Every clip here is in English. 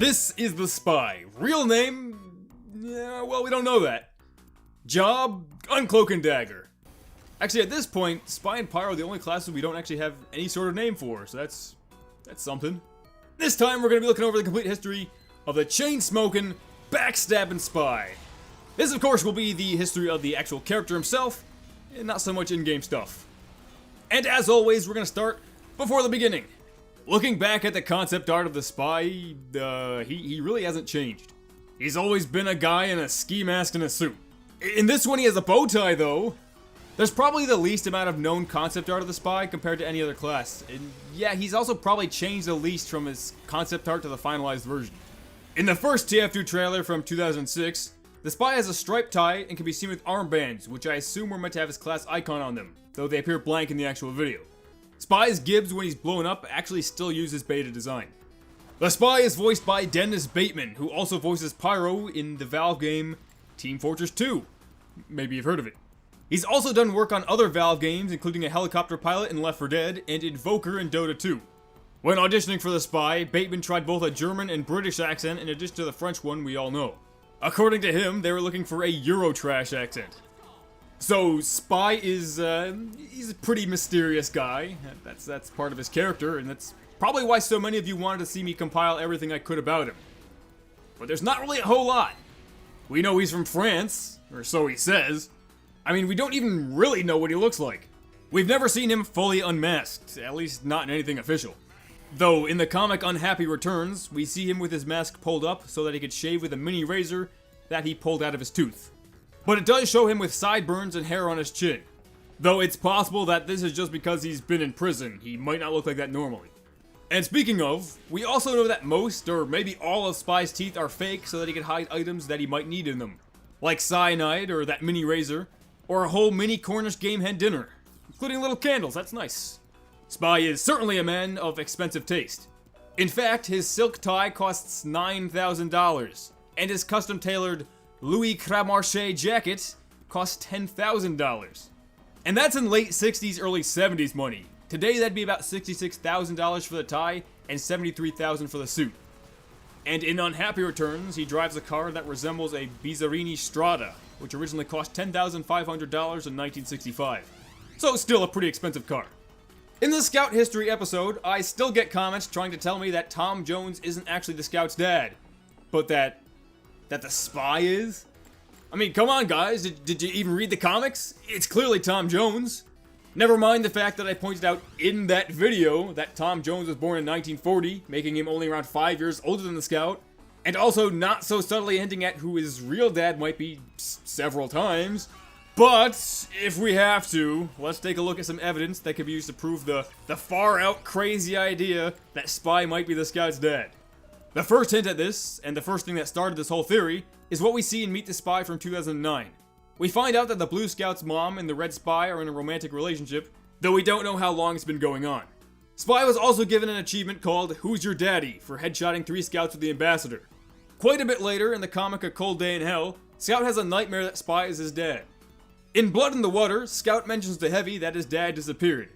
This is the Spy. Real name? Yeah, well, we don't know that. Job? Uncloak and Dagger. Actually, at this point, Spy and Pyro are the only classes we don't actually have any sort of name for, so that's something. This time, we're going to be looking over the complete history of the chain-smoking, backstabbing Spy. This, of course, will be the history of the actual character himself, and not so much in-game stuff. And as always, we're going to start before the beginning. Looking back at the concept art of the Spy, he really hasn't changed. He's always been a guy in a ski mask and a suit. In this one, he has a bow tie, though. There's probably the least amount of known concept art of the Spy compared to any other class. And yeah, he's also probably changed the least from his concept art to the finalized version. In the first TF2 trailer from 2006, the Spy has a striped tie and can be seen with armbands, which I assume were meant to have his class icon on them, though they appear blank in the actual video. Spy's Gibbs, when he's blown up, actually still uses beta design. The Spy is voiced by Dennis Bateman, who also voices Pyro in the Valve game Team Fortress 2. Maybe you've heard of it. He's also done work on other Valve games, including a helicopter pilot in Left 4 Dead and Invoker in Dota 2. When auditioning for the Spy, Bateman tried both a German and British accent in addition to the French one we all know. According to him, they were looking for a Eurotrash accent. So, Spy is, he's a pretty mysterious guy. That's part of his character, and that's probably why so many of you wanted to see me compile everything I could about him. But there's not really a whole lot. We know he's from France, or so he says. I mean, we don't even really know what he looks like. We've never seen him fully unmasked, at least not in anything official. Though, in the comic Unhappy Returns, we see him with his mask pulled up so that he could shave with a mini razor that he pulled out of his tooth. But it does show him with sideburns and hair on his chin. Though it's possible that this is just because he's been in prison. He might not look like that normally. And speaking of, we also know that most, or maybe all of Spy's teeth are fake so that he can hide items that he might need in them. Like cyanide, or that mini razor, or a whole mini Cornish game hen dinner. Including little candles, that's nice. Spy is certainly a man of expensive taste. In fact, his silk tie costs $9,000, and his custom-tailored Louis Cramarche jacket costs $10,000. And that's in late 60s, early 70s money. Today that'd be about $66,000 for the tie and $73,000 for the suit. And in Unhappy Returns, he drives a car that resembles a Bizzarini Strada, which originally cost $10,500 in 1965. So still a pretty expensive car. In the Scout History episode, I still get comments trying to tell me that Tom Jones isn't actually the Scout's dad, but that the Spy is? I mean, come on guys, did you even read the comics? It's clearly Tom Jones. Never mind the fact that I pointed out in that video that Tom Jones was born in 1940, making him only around 5 years older than the Scout, and also not so subtly hinting at who his real dad might be several times. But, if we have to, let's take a look at some evidence that could be used to prove the far-out crazy idea that Spy might be the Scout's dad. The first hint at this, and the first thing that started this whole theory, is what we see in Meet the Spy from 2009. We find out that the Blue Scout's mom and the Red Spy are in a romantic relationship, though we don't know how long it's been going on. Spy was also given an achievement called Who's Your Daddy for headshotting 3 Scouts with the Ambassador. Quite a bit later, in the comic A Cold Day in Hell, Scout has a nightmare that Spy is his dad. In Blood in the Water, Scout mentions to Heavy that his dad disappeared.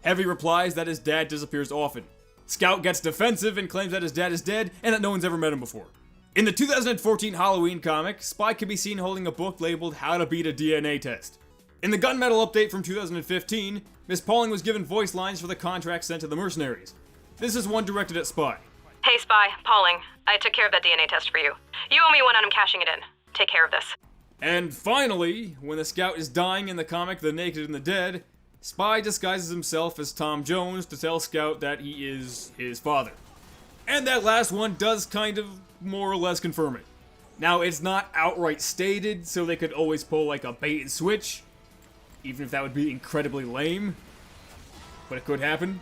Heavy replies that his dad disappears often. Scout gets defensive and claims that his dad is dead and that no one's ever met him before. In the 2014 Halloween comic, Spy can be seen holding a book labeled How to Beat a DNA Test. In the Gunmetal update from 2015, Miss Pauling was given voice lines for the contract sent to the mercenaries. This is one directed at Spy. Hey Spy, Pauling. I took care of that DNA test for you. You owe me one and I'm cashing it in. Take care of this. And finally, when the Scout is dying in the comic The Naked and the Dead, Spy disguises himself as Tom Jones to tell Scout that he is his father. And that last one does kind of more or less confirm it. Now, it's not outright stated, so they could always pull like a bait and switch, even if that would be incredibly lame, but it could happen.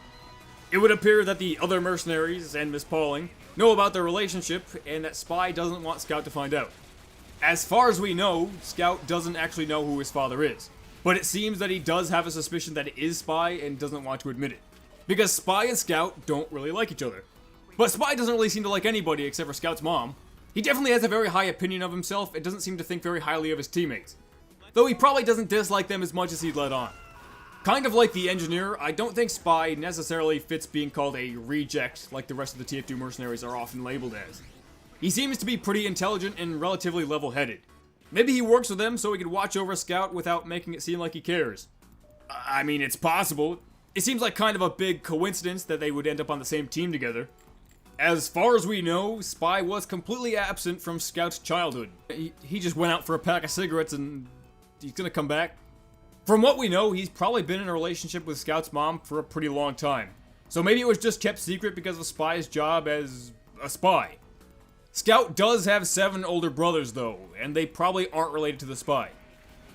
It would appear that the other mercenaries and Miss Pauling know about their relationship and that Spy doesn't want Scout to find out. As far as we know, Scout doesn't actually know who his father is, but it seems that he does have a suspicion that it is Spy and doesn't want to admit it, because Spy and Scout don't really like each other. But Spy doesn't really seem to like anybody except for Scout's mom. He definitely has a very high opinion of himself and doesn't seem to think very highly of his teammates, though he probably doesn't dislike them as much as he'd let on. Kind of like the engineer, I don't think Spy necessarily fits being called a reject like the rest of the TF2 mercenaries are often labeled as. He seems to be pretty intelligent and relatively level-headed. Maybe he works with them so he can watch over Scout without making it seem like he cares. I mean, it's possible. It seems like kind of a big coincidence that they would end up on the same team together. As far as we know, Spy was completely absent from Scout's childhood. He just went out for a pack of cigarettes and he's gonna come back. From what we know, he's probably been in a relationship with Scout's mom for a pretty long time. So maybe it was just kept secret because of Spy's job as a spy. Scout does have 7 older brothers though, and they probably aren't related to the Spy.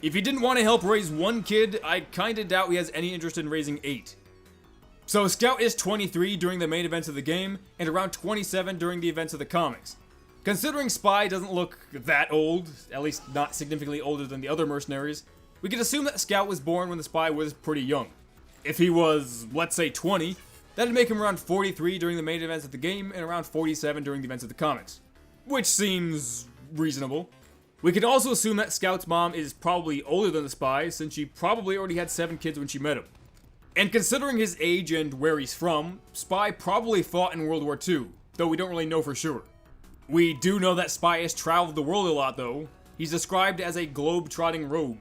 If he didn't want to help raise 1 kid, I kinda doubt he has any interest in raising 8. So Scout is 23 during the main events of the game, and around 27 during the events of the comics. Considering Spy doesn't look that old, at least not significantly older than the other mercenaries, we can assume that Scout was born when the Spy was pretty young. If he was, let's say 20, that'd make him around 43 during the main events of the game, and around 47 during the events of the comics. Which seems reasonable. We can also assume that Scout's mom is probably older than the Spy, since she probably already had 7 kids when she met him. And considering his age and where he's from, Spy probably fought in World War II, though we don't really know for sure. We do know that Spy has traveled the world a lot though. He's described as a globe-trotting rogue,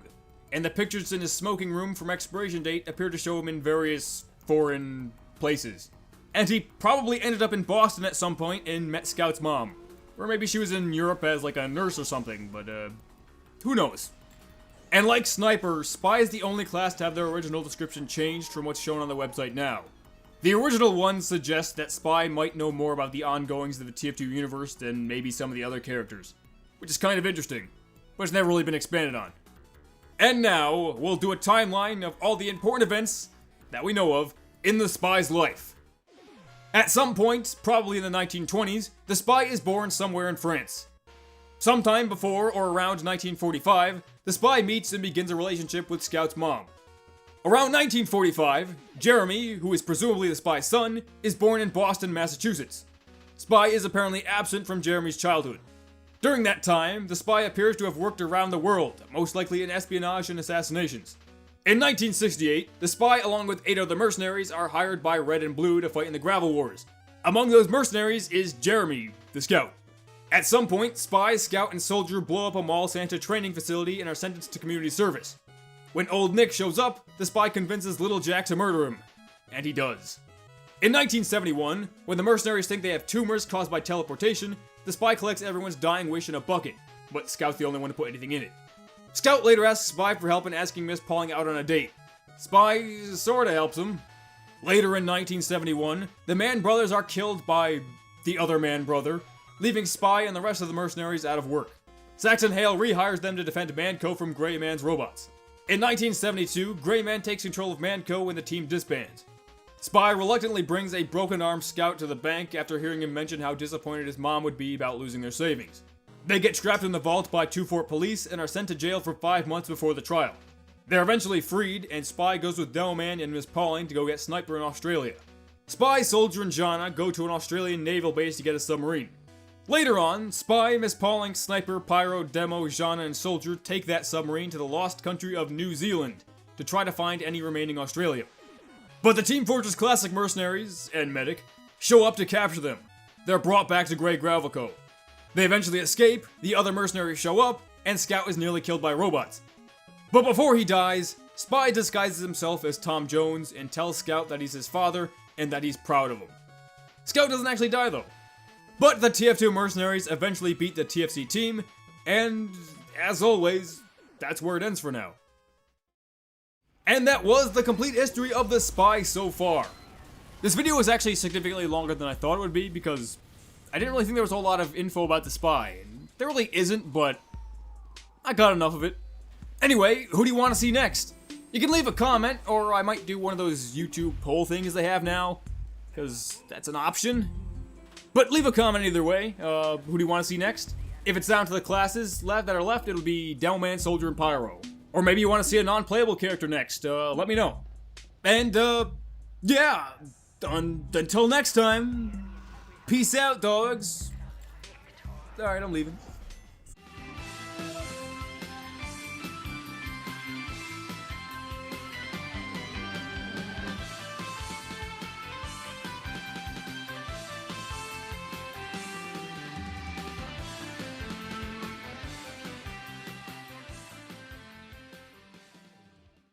and the pictures in his smoking room from expiration date appear to show him in various foreign places. And he probably ended up in Boston at some point and met Scout's mom. Or maybe she was in Europe as like a nurse or something, but who knows? And like Sniper, Spy is the only class to have their original description changed from what's shown on the website now. The original one suggests that Spy might know more about the ongoings of the TF2 universe than maybe some of the other characters, which is kind of interesting, but it's never really been expanded on. And now, we'll do a timeline of all the important events that we know of in the Spy's life. At some point, probably in the 1920s, the Spy is born somewhere in France. Sometime before or around 1945, the Spy meets and begins a relationship with Scout's mom. Around 1945, Jeremy, who is presumably the Spy's son, is born in Boston, Massachusetts. Spy is apparently absent from Jeremy's childhood. During that time, the Spy appears to have worked around the world, most likely in espionage and assassinations. In 1968, the Spy along with 8 other mercenaries are hired by Red and Blue to fight in the Gravel Wars. Among those mercenaries is Jeremy, the Scout. At some point, Spy, Scout, and Soldier blow up a Mall Santa training facility and are sentenced to community service. When Old Nick shows up, the Spy convinces Little Jack to murder him. And he does. In 1971, when the mercenaries think they have tumors caused by teleportation, the Spy collects everyone's dying wish in a bucket, but Scout's the only one to put anything in it. Scout later asks Spy for help in asking Miss Pauling out on a date. Spy sorta helps him. Later in 1971, the Mann brothers are killed by the other Mann brother, leaving Spy and the rest of the mercenaries out of work. Saxon Hale rehires them to defend Manco from Gray Man's robots. In 1972, Gray Man takes control of Manco and the team disbands. Spy reluctantly brings a broken-armed Scout to the bank after hearing him mention how disappointed his mom would be about losing their savings. They get trapped in the vault by 2 Fort police and are sent to jail for 5 months before the trial. They're eventually freed, and Spy goes with Demo Man and Miss Pauling to go get Sniper in Australia. Spy, Soldier, and Jana go to an Australian naval base to get a submarine. Later on, Spy, Miss Pauling, Sniper, Pyro, Demo, Jana, and Soldier take that submarine to the lost country of New Zealand to try to find any remaining Australia. But the Team Fortress Classic mercenaries, and Medic, show up to capture them. They're brought back to Grey Gravel Co. They eventually escape, the other mercenaries show up, and Scout is nearly killed by robots. But before he dies, Spy disguises himself as Tom Jones and tells Scout that he's his father and that he's proud of him. Scout doesn't actually die though. But the TF2 mercenaries eventually beat the TFC team, and as always, that's where it ends for now. And that was the complete history of the Spy so far. This video was actually significantly longer than I thought it would be because I didn't really think there was a whole lot of info about the Spy. And there really isn't, but I got enough of it. Anyway, who do you want to see next? You can leave a comment, or I might do one of those YouTube poll things they have now, because that's an option. But leave a comment either way. Who do you want to see next? If it's down to the classes that are left, it'll be Demo Man, Soldier, and Pyro. Or maybe you want to see a non-playable character next. Let me know. And, yeah. Until next time. Peace out, dogs. Alright, I'm leaving.